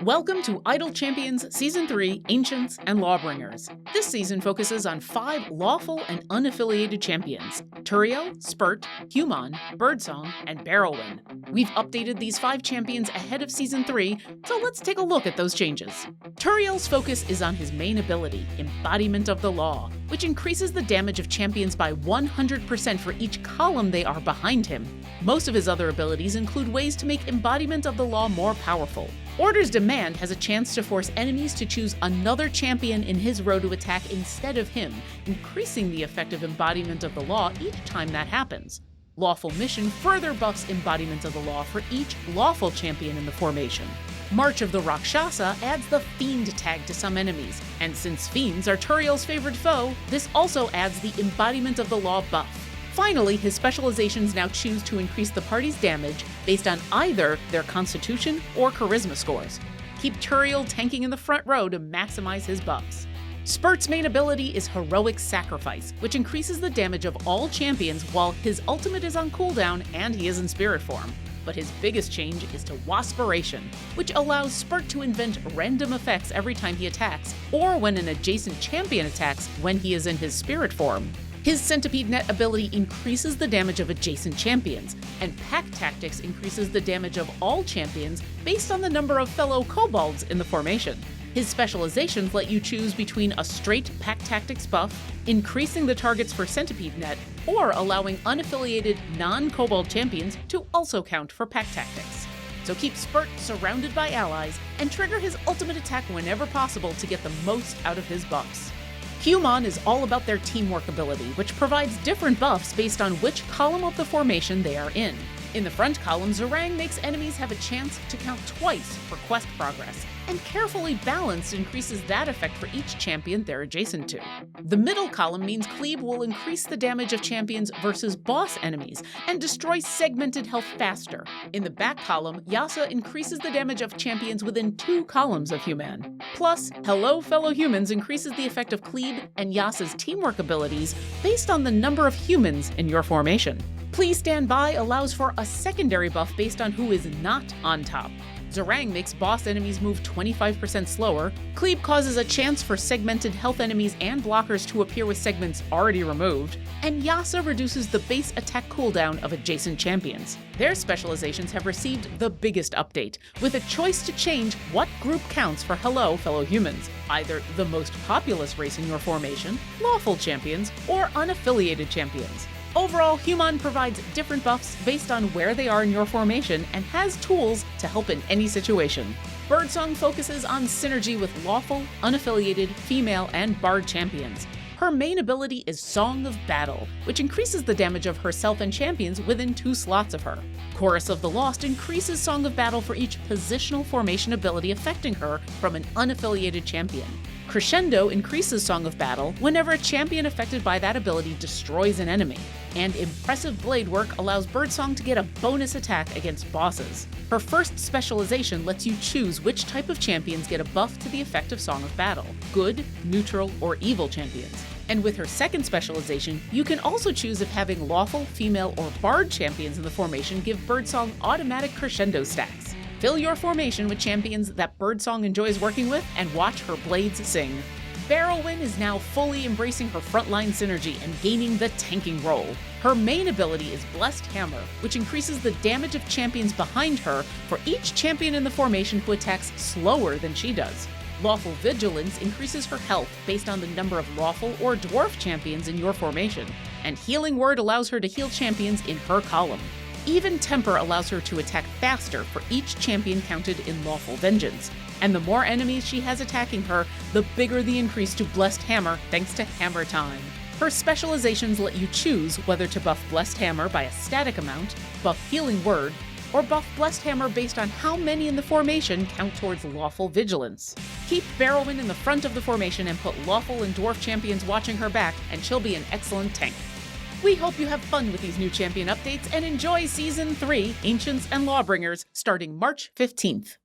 Welcome to Idle Champions Season 3 Ancients and Lawbringers. This season focuses on 5 lawful and unaffiliated champions: Turiel, Spurt, Human, Birdsong, and Barrowin. We've updated these 5 champions ahead of Season 3, so let's take a look at those changes. Turiel's focus is on his main ability, Embodiment of the Law, which increases the damage of champions by 100% for each column they are behind him. Most of his other abilities include ways to make Embodiment of the Law more powerful. Order's Demand has a chance to force enemies to choose another champion in his row to attack instead of him, increasing the effective Embodiment of the Law each time that happens. Lawful Mission further buffs Embodiment of the Law for each lawful champion in the formation. March of the Rakshasa adds the Fiend tag to some enemies, and since Fiends are Turiel's favorite foe, this also adds the Embodiment of the Law buff. Finally, his specializations now choose to increase the party's damage based on either their Constitution or Charisma scores. Keep Turiel tanking in the front row to maximize his buffs. Spurt's main ability is Heroic Sacrifice, which increases the damage of all champions while his ultimate is on cooldown and he is in spirit form. But his biggest change is to Waspiration, which allows Spurt to invent random effects every time he attacks, or when an adjacent champion attacks when he is in his spirit form. His Centipede Net ability increases the damage of adjacent champions, and Pack Tactics increases the damage of all champions based on the number of fellow kobolds in the formation. His specializations let you choose between a straight Pack Tactics buff, increasing the targets for Centipede Net, or allowing unaffiliated non-kobold champions to also count for Pack Tactics. So keep Spurt surrounded by allies, and trigger his ultimate attack whenever possible to get the most out of his buffs. Human is all about their teamwork ability, which provides different buffs based on which column of the formation they are in. In the front column, Zerang makes enemies have a chance to count twice for quest progress, and Carefully Balanced increases that effect for each champion they're adjacent to. The middle column means Cleave will increase the damage of champions versus boss enemies, and destroy segmented health faster. In the back column, Yasa increases the damage of champions within 2 columns of Human. Plus, Hello Fellow Humans increases the effect of Cleave and Yasa's teamwork abilities based on the number of humans in your formation. Please Stand By allows for a secondary buff based on who is not on top. Zerang makes boss enemies move 25% slower, Cleave causes a chance for segmented health enemies and blockers to appear with segments already removed, and Yasa reduces the base attack cooldown of adjacent champions. Their specializations have received the biggest update, with a choice to change what group counts for Hello Fellow Humans, either the most populous race in your formation, lawful champions, or unaffiliated champions. Overall, Human provides different buffs based on where they are in your formation and has tools to help in any situation. Birdsong focuses on synergy with lawful, unaffiliated, female, and bard champions. Her main ability is Song of Battle, which increases the damage of herself and champions within 2 slots of her. Chorus of the Lost increases Song of Battle for each positional formation ability affecting her from an unaffiliated champion. Crescendo increases Song of Battle whenever a champion affected by that ability destroys an enemy. And Impressive Blade Work allows Birdsong to get a bonus attack against bosses. Her first specialization lets you choose which type of champions get a buff to the effect of Song of Battle: good, neutral, or evil champions. And with her second specialization, you can also choose if having lawful, female, or bard champions in the formation give Birdsong automatic crescendo stacks. Fill your formation with champions that Birdsong enjoys working with and watch her blades sing. Barrowin is now fully embracing her frontline synergy and gaining the tanking role. Her main ability is Blessed Hammer, which increases the damage of champions behind her for each champion in the formation who attacks slower than she does. Lawful Vigilance increases her health based on the number of lawful or dwarf champions in your formation, and Healing Word allows her to heal champions in her column. Even Temper allows her to attack faster for each champion counted in Lawful Vengeance, and the more enemies she has attacking her, the bigger the increase to Blessed Hammer thanks to Hammer Time. Her specializations let you choose whether to buff Blessed Hammer by a static amount, buff Healing Word, or buff Blessed Hammer based on how many in the formation count towards Lawful Vigilance. Keep Barrowin in the front of the formation and put lawful and dwarf champions watching her back, and she'll be an excellent tank. We hope you have fun with these new champion updates and enjoy Season 3 Ancients and Lawbringers starting March 15th.